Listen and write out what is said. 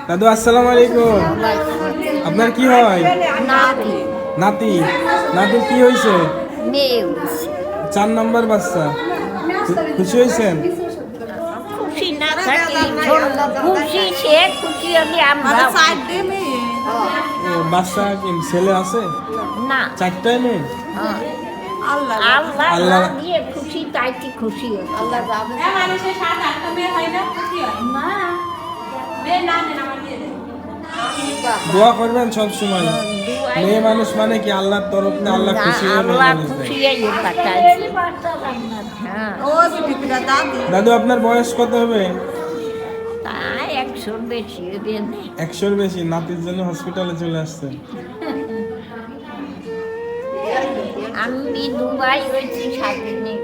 দাদু আসসালামু আলাইকুম। আপনার কি হয়? নাতি। নাতির কি হয়েছে? 4 নম্বর বাচ্চা। খুশি হয়েছেন? খুশি না থাকি খুশি সে খুশি হলে আমরা বাচ্চা কি ছেলে আছে? না 4টায় মেয়ে। আল্লাহ আল্লাহ দিয়ে খুশি তাই কি খুশি আল্লাহ মানুষের 7-8টা মেয়ে হয় না, খুশি হয় না। মেয়ে না দেন আমার দিয়ে দেন। দোয়া করবেন সব সময়। মেয়ে মানুষ মানে কি আল্লাহর তরফ থেকে আল্লাহ খুশি হয়ে মেয়ে আল্লাহ মানুষ খুশি দেয়। দাদু আপনার বয়স কত হবে? তাই 100 বেশি দেন 100-র বেশি। নাতির জন্য হসপিটালে চলে আসছে। আমি দুবাই হয়েছি 7 দিনের